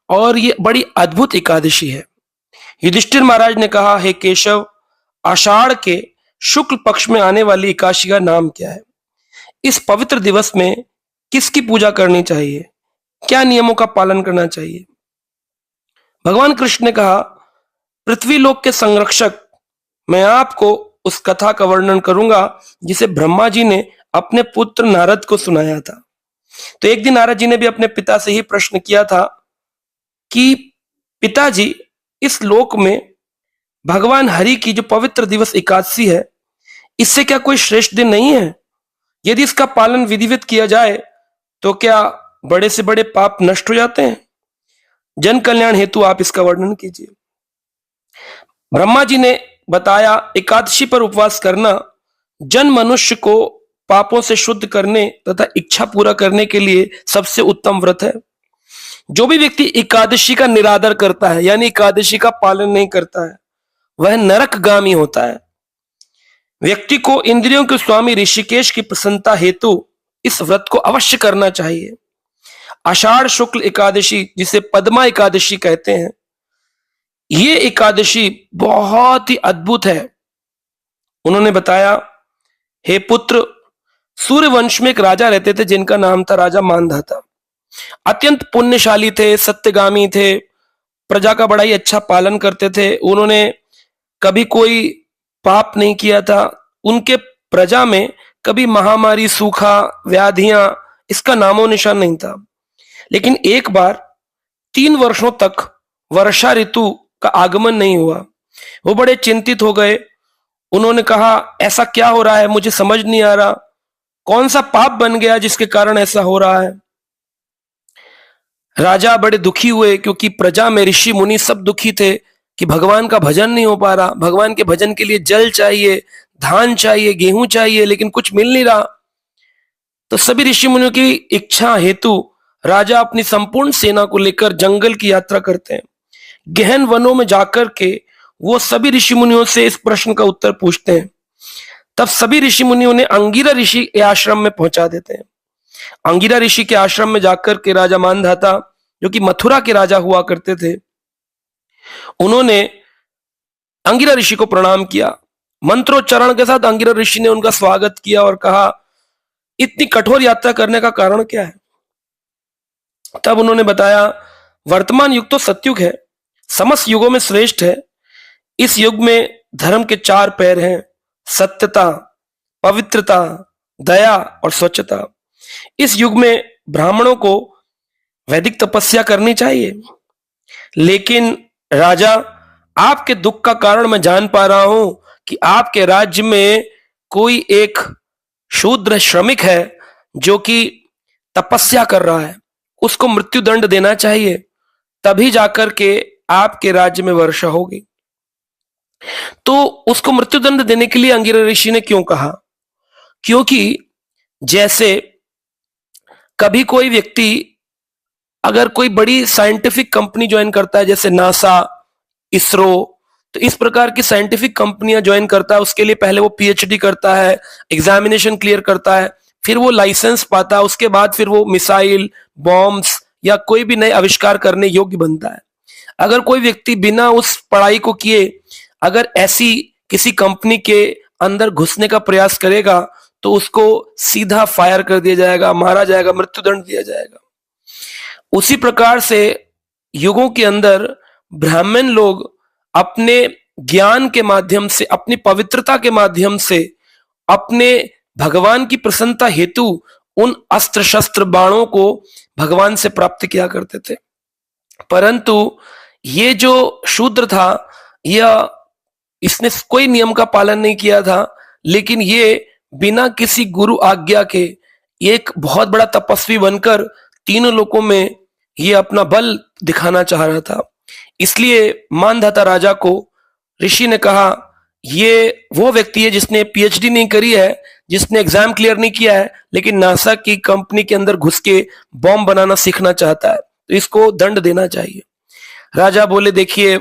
और ये बड़ी अद्भुत एकादशी है। युधिष्ठिर महाराज ने कहा, हे केशव, आषाढ़ के शुक्ल पक्ष में आने वाली एकादशी का नाम क्या है? इस पवित्र दिवस में किसकी पूजा करनी चाहिए? क्या नियमों का पालन करना चाहिए? भगवान कृष्ण ने कहा, पृथ्वी लोक के संरक्षक, मैं आपको उस कथा का वर्णन करूंगा जिसे ब्रह्मा जी ने अपने पुत्र नारद को सुनाया था। तो एक दिन नारद जी ने भी अपने पिता से ही प्रश्न किया था कि पिताजी, इस लोक में भगवान हरि की जो पवित्र दिवस एकादशी है, इससे क्या कोई श्रेष्ठ दिन नहीं है? यदि इसका पालन विधिवत किया जाए तो क्या बड़े से बड़े पाप नष्ट हो जाते हैं? जन कल्याण हेतु आप इसका वर्णन कीजिए। ब्रह्मा जी ने बताया, एकादशी पर उपवास करना जन मनुष्य को पापों से शुद्ध करने तथा इच्छा पूरा करने के लिए सबसे उत्तम व्रत है। जो भी व्यक्ति एकादशी का निरादर करता है, यानी एकादशी का पालन नहीं करता है, वह नरकगामी होता है। व्यक्ति को इंद्रियों के स्वामी ऋषिकेश की प्रसन्नता हेतु इस व्रत को अवश्य करना चाहिए। आषाढ़ शुक्ल एकादशी, जिसे पद्मा एकादशी कहते हैं, ये एकादशी बहुत ही अद्भुत है। उन्होंने बताया, हे पुत्र, सूर्य वंश में एक राजा रहते थे जिनका नाम था राजा मानधाता। अत्यंत पुण्यशाली थे, सत्यगामी थे, प्रजा का बड़ा ही अच्छा पालन करते थे। उन्होंने कभी कोई पाप नहीं किया था। उनके प्रजा में कभी महामारी, सूखा, व्याधियां, इसका नामो निशान नहीं था। लेकिन एक बार 3 वर्षों तक वर्षा ऋतु का आगमन नहीं हुआ। वो बड़े चिंतित हो गए। उन्होंने कहा, ऐसा क्या हो रहा है, मुझे समझ नहीं आ रहा, कौन सा पाप बन गया जिसके कारण ऐसा हो रहा है? राजा बड़े दुखी हुए, क्योंकि प्रजा में ऋषि मुनि सब दुखी थे कि भगवान का भजन नहीं हो पा रहा। भगवान के भजन के लिए जल चाहिए, धान चाहिए, गेहूं चाहिए, लेकिन कुछ मिल नहीं रहा। तो सभी ऋषि मुनियों की इच्छा हेतु राजा अपनी संपूर्ण सेना को लेकर जंगल की यात्रा करते हैं। गहन वनों में जाकर के वो सभी ऋषि मुनियों से इस प्रश्न का उत्तर पूछते हैं। तब सभी ऋषि मुनियों ने अंगिरा ऋषि के आश्रम में पहुंचा देते हैं। अंगिरा ऋषि के आश्रम में जाकर के राजा मानधाता, जो कि मथुरा के राजा हुआ करते थे, उन्होंने अंगिरा ऋषि को प्रणाम किया। मंत्रोच्चारण के साथ अंगिरा ऋषि ने उनका स्वागत किया और कहा, इतनी कठोर यात्रा करने का कारण क्या है? तब उन्होंने बताया, वर्तमान युग तो सतयुग है, समस्त युगों में श्रेष्ठ है। इस युग में धर्म के 4 पैर हैं, सत्यता, पवित्रता, दया और स्वच्छता। इस युग में ब्राह्मणों को वैदिक तपस्या करनी चाहिए। लेकिन राजा, आपके दुख का कारण मैं जान पा रहा हूं कि आपके राज्य में कोई एक शूद्र श्रमिक है जो कि तपस्या कर रहा है, उसको मृत्यु दंड देना चाहिए, तभी जाकर के आपके राज्य में वर्षा होगी। तो उसको मृत्यु दंड देने के लिए अंगिरा ऋषि ने क्यों कहा? क्योंकि जैसे कभी कोई व्यक्ति अगर कोई बड़ी साइंटिफिक कंपनी ज्वाइन करता है, जैसे नासा, इसरो, तो इस प्रकार की साइंटिफिक कंपनियां ज्वाइन करता है, उसके लिए पहले वो पीएचडी करता है, एग्जामिनेशन क्लियर करता है, फिर वो लाइसेंस पाता है, उसके बाद फिर वो मिसाइल, बॉम्ब्स या कोई भी नए आविष्कार करने योग्य बनता है। अगर कोई व्यक्ति बिना उस पढ़ाई को किए अगर ऐसी किसी कंपनी के अंदर घुसने का प्रयास करेगा तो उसको सीधा फायर कर दिया जाएगा, मारा जाएगा, मृत्युदंड दिया जाएगा। उसी प्रकार से युगों के अंदर ब्राह्मण लोग अपने ज्ञान के माध्यम से, अपनी पवित्रता के माध्यम से, अपने भगवान की प्रसन्नता हेतु उन अस्त्र शस्त्र बाणों को भगवान से प्राप्त किया करते थे। परंतु ये जो शूद्र था, यह इसने कोई नियम का पालन नहीं किया था, लेकिन ये बिना किसी गुरु आज्ञा के एक बहुत बड़ा तपस्वी बनकर तीनों लोकों में ये अपना बल दिखाना चाह रहा था। इसलिए मानधाता राजा को ऋषि ने कहा, ये वो व्यक्ति है जिसने पीएचडी नहीं करी है, जिसने एग्जाम क्लियर नहीं किया है, लेकिन नासा की कंपनी के अंदर घुस के बॉम्ब बनाना सीखना चाहता है, तो इसको दंड देना चाहिए। राजा बोले, देखिए,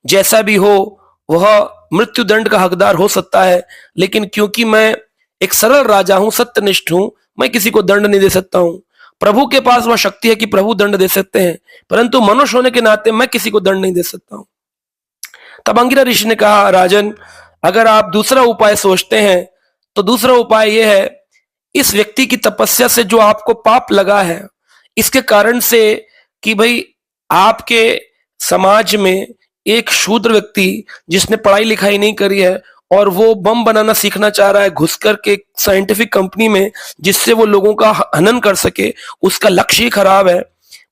जैसा भी हो वह मृत्यु दंड का हकदार हो सकता है, लेकिन क्योंकि मैं एक सरल राजा हूं, सत्यनिष्ठ हूं, मैं किसी को दंड नहीं दे सकता हूं। प्रभु के पास वह शक्ति है कि प्रभु दंड दे सकते हैं, परंतु मनुष्य होने के नाते मैं किसी को दंड नहीं दे सकता हूं। तब अंगिरा ऋषि ने कहा, राजन, अगर आप दूसरा उपाय सोचते हैं तो दूसरा उपाय यह है, इस व्यक्ति की तपस्या से जो आपको पाप लगा है, इसके कारण से कि भाई आपके समाज में एक शूद्र व्यक्ति जिसने पढ़ाई लिखाई नहीं करी है और वो बम बनाना सीखना चाह रहा है घुस करके साइंटिफिक कंपनी में, जिससे वो लोगों का हनन कर सके, उसका लक्ष्य ही खराब है,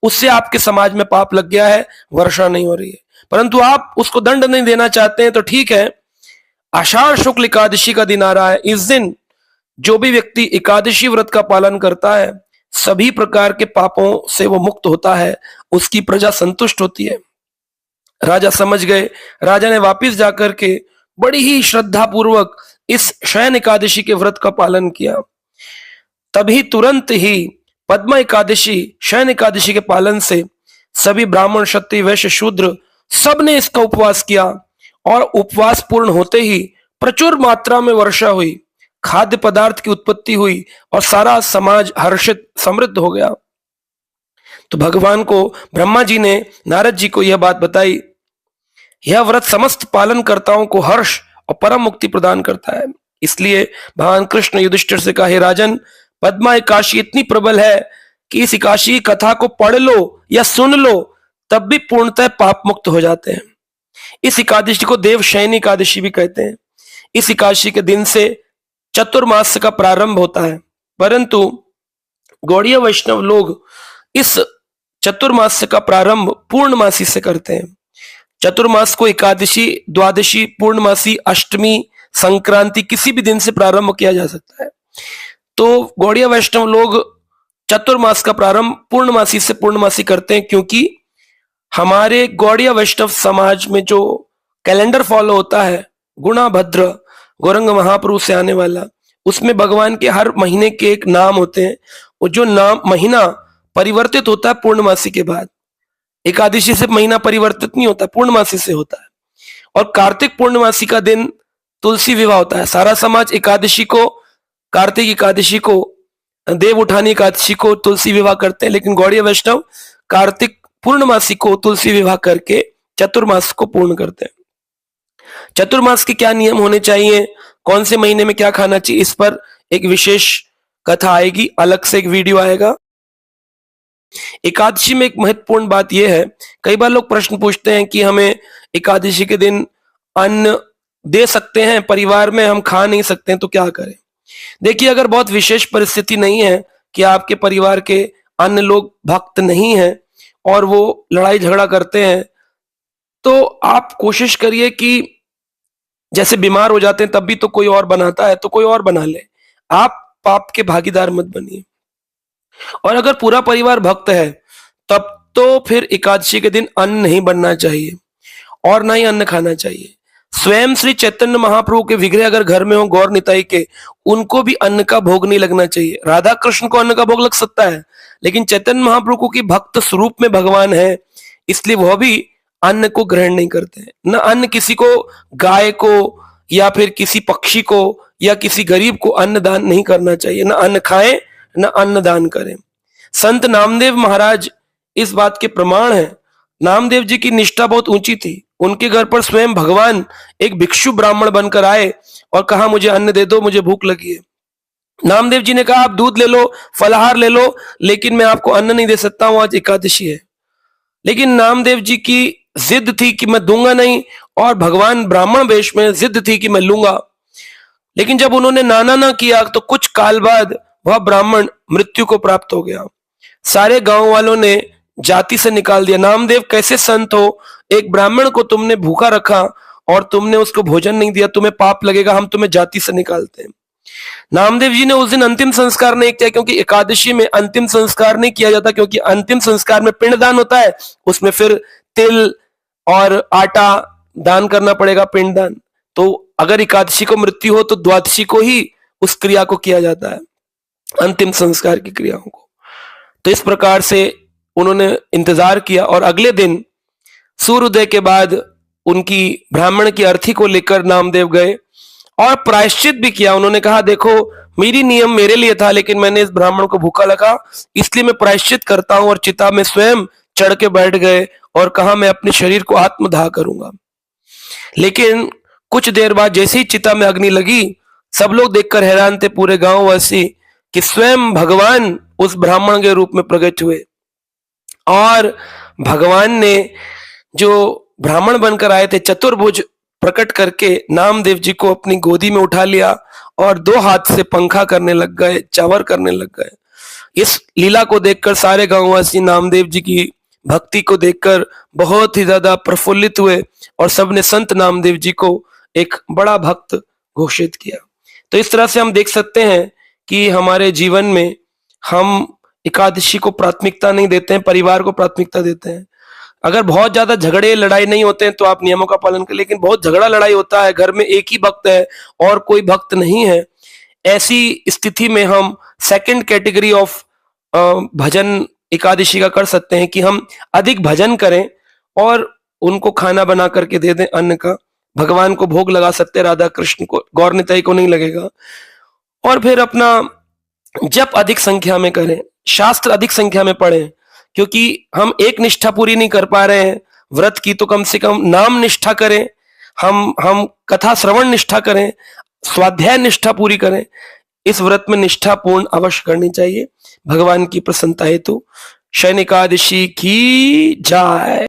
उससे आपके समाज में पाप लग गया है, वर्षा नहीं हो रही है, परंतु आप उसको दंड नहीं देना चाहते हैं। तो ठीक है, आषाढ़ शुक्ल एकादशी का दिन आ रहा है, इस दिन जो भी व्यक्ति एकादशी व्रत का पालन करता है सभी प्रकार के पापों से वो मुक्त होता है, उसकी प्रजा संतुष्ट होती है। राजा समझ गए। राजा ने वापिस जाकर के बड़ी ही श्रद्धा पूर्वक इस शयन एकादशी के व्रत का पालन किया। तभी तुरंत ही पद्मा एकादशी, शयन एकादशी के पालन से सभी ब्राह्मण, क्षत्रिय, वैश्य, शूद्र सब ने इसका उपवास किया और उपवास पूर्ण होते ही प्रचुर मात्रा में वर्षा हुई, खाद्य पदार्थ की उत्पत्ति हुई और सारा समाज हर्षित समृद्ध हो गया। तो भगवान को ब्रह्मा जी ने नारद जी को यह बात बताई। यह व्रत समस्त पालनकर्ताओं को हर्ष और परम मुक्ति प्रदान करता है। इसलिए भगवान कृष्ण युधिष्ठिर से कहा, हे राजन, पद्मा एकादशी इतनी प्रबल है कि इस एकादशी की कथा को पढ़ लो या सुन लो तब भी पूर्णतः पाप मुक्त हो जाते हैं। इस एकादशी को देवशयनी एकादशी भी कहते हैं। इस एकादशी के दिन से चतुर्मास का प्रारंभ होता है, परंतु गौड़ीय वैष्णव लोग इस चतुर्मास का प्रारंभ पूर्णमासी से करते हैं। चतुर्मास को एकादशी, द्वादशी, पूर्णमासी, अष्टमी, संक्रांति किसी भी दिन से प्रारंभ किया जा सकता है। तो गौड़ीय वैष्णव लोग चतुर्मास का प्रारंभ पूर्णमासी से पूर्णमासी करते हैं, क्योंकि हमारे गौड़ीय वैष्णव समाज में जो कैलेंडर फॉलो होता है, गुणा भद्र गौरंग महाप्रभु से आने वाला, उसमें भगवान के हर महीने के एक नाम होते हैं और जो नाम महीना परिवर्तित होता है पूर्णमासी के बाद। एकादशी से महीना परिवर्तित नहीं होता, पूर्णमासी से होता है। और कार्तिक पूर्णमासी का दिन तुलसी विवाह होता है। सारा समाज एकादशी को, कार्तिक एकादशी को, देव उठानी एकादशी को तुलसी विवाह करते हैं, लेकिन गौड़ीय वैष्णव कार्तिक पूर्णमासी को तुलसी विवाह करके चतुर्मास को पूर्ण करते हैं। चतुर्मास के क्या नियम होने चाहिए, कौन से महीने में क्या खाना चाहिए, इस पर एक विशेष कथा आएगी, अलग से एक वीडियो आएगा। एकादशी में एक महत्वपूर्ण बात यह है, कई बार लोग प्रश्न पूछते हैं कि हमें एकादशी के दिन अन्न दे सकते हैं, परिवार में हम खा नहीं सकते हैं, तो क्या करें। देखिए, अगर बहुत विशेष परिस्थिति नहीं है कि आपके परिवार के अन्य लोग भक्त नहीं हैं और वो लड़ाई झगड़ा करते हैं, तो आप कोशिश करिए कि जैसे बीमार हो जाते हैं तब भी तो कोई और बनाता है, तो कोई और बना ले, आप पाप के भागीदार मत बनिए। और अगर पूरा परिवार भक्त है तब तो फिर एकादशी के दिन अन्न नहीं बनना चाहिए और ना ही अन्न खाना चाहिए। स्वयं श्री चैतन्य महाप्रभु के विग्रह अगर घर में हो, गौर निताई के, उनको भी अन्न का भोग नहीं लगना चाहिए। राधा कृष्ण को अन्न का भोग लग सकता है, लेकिन चैतन्य महाप्रभु की भक्त स्वरूप में भगवान है, इसलिए वह भी अन्न को ग्रहण नहीं करते हैं। न अन्न किसी को, गाय को या फिर किसी पक्षी को या किसी गरीब को अन्न दान नहीं करना चाहिए। न अन्न खाएं न अन्न दान करें। संत नामदेव महाराज इस बात के प्रमाण हैं। नामदेव जी की निष्ठा बहुत ऊंची थी। उनके घर पर स्वयं भगवान एक भिक्षु ब्राह्मण बनकर आए और कहा, मुझे अन्न दे दो, मुझे भूख लगी है। नामदेव जी ने कहा, आप दूध ले लो, फलाहार ले लो, लेकिन मैं आपको अन्न नहीं दे सकता हूं, आज एकादशी है। लेकिन नामदेव जी की जिद थी कि मैं दूंगा नहीं, और भगवान ब्राह्मण वेश में जिद थी कि मैं लूंगा। लेकिन जब उन्होंने नाना ना किया तो कुछ काल बाद वह ब्राह्मण मृत्यु को प्राप्त हो गया। सारे गांव वालों ने जाति से निकाल दिया। नामदेव कैसे संत हो, एक ब्राह्मण को तुमने भूखा रखा और तुमने उसको भोजन नहीं दिया, तुम्हें पाप लगेगा, हम तुम्हें जाति से निकालते हैं। नामदेव जी ने उस दिन अंतिम संस्कार नहीं किया, क्योंकि एकादशी में अंतिम संस्कार नहीं किया जाता, क्योंकि अंतिम संस्कार में पिंडदान होता है, उसमें फिर तिल और आटा दान करना पड़ेगा, पिंडदान। तो अगर एकादशी को मृत्यु हो तो द्वादशी को ही उस क्रिया को किया जाता है, अंतिम संस्कार की क्रियाओं को। तो इस प्रकार से उन्होंने इंतजार किया और अगले दिन सूर्योदय के बाद उनकी ब्राह्मण की अर्थी को लेकर नामदेव गए और प्रायश्चित भी किया। उन्होंने कहा देखो मेरी नियम मेरे लिए था, लेकिन मैंने इस ब्राह्मण को भूखा लगा इसलिए मैं प्रायश्चित करता हूं, और चिता में स्वयं चढ़ के बैठ गए और कहा मैं अपने शरीर को आत्मदाह करूंगा। लेकिन कुछ देर बाद जैसे ही चिता में अग्नि लगी, सब लोग देखकर हैरान थे, पूरे गांव वासी, कि स्वयं भगवान उस ब्राह्मण के रूप में प्रकट हुए। और भगवान ने जो ब्राह्मण बनकर आए थे चतुर्भुज प्रकट करके नामदेव जी को अपनी गोदी में उठा लिया और दो हाथ से पंखा करने लग गए, चावर करने लग गए। इस लीला को देखकर सारे गांववासी नामदेव जी की भक्ति को देखकर बहुत ही ज्यादा प्रफुल्लित हुए और सबने संत नामदेव जी को एक बड़ा भक्त घोषित किया। तो इस तरह से हम देख सकते हैं कि हमारे जीवन में हम एकादशी को प्राथमिकता नहीं देते हैं, परिवार को प्राथमिकता देते हैं। अगर बहुत ज्यादा झगड़े लड़ाई नहीं होते हैं तो आप नियमों का पालन करें, लेकिन बहुत झगड़ा लड़ाई होता है, घर में एक ही भक्त है और कोई भक्त नहीं है, ऐसी स्थिति में हम सेकंड कैटेगरी ऑफ भजन एकादशी का कर सकते हैं कि हम अधिक भजन करें और उनको खाना बना करके दे दें, अन्न का भगवान को भोग लगा सकते हैं, राधा कृष्ण को, गौर निताई को नहीं लगेगा। और फिर अपना जप अधिक संख्या में करें, शास्त्र अधिक संख्या में पढ़ें, क्योंकि हम एक निष्ठा पूरी नहीं कर पा रहे हैं व्रत की, तो कम से कम नाम निष्ठा करें, हम कथा श्रवण निष्ठा करें, स्वाध्याय निष्ठा पूरी करें। इस व्रत में निष्ठा पूर्ण अवश्य करनी चाहिए भगवान की प्रसन्नता हेतु। शयन एकादशी की जय।